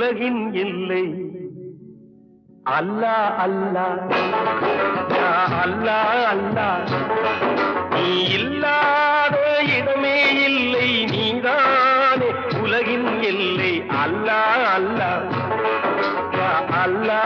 உலகின் எல்லை. அல்லா அல்லா யா அல்லா அல்லா, நீ இல்லாத இடமே இல்லை, நீதானே உலகின் எல்லை. அல்லா அல்லா யா அல்லா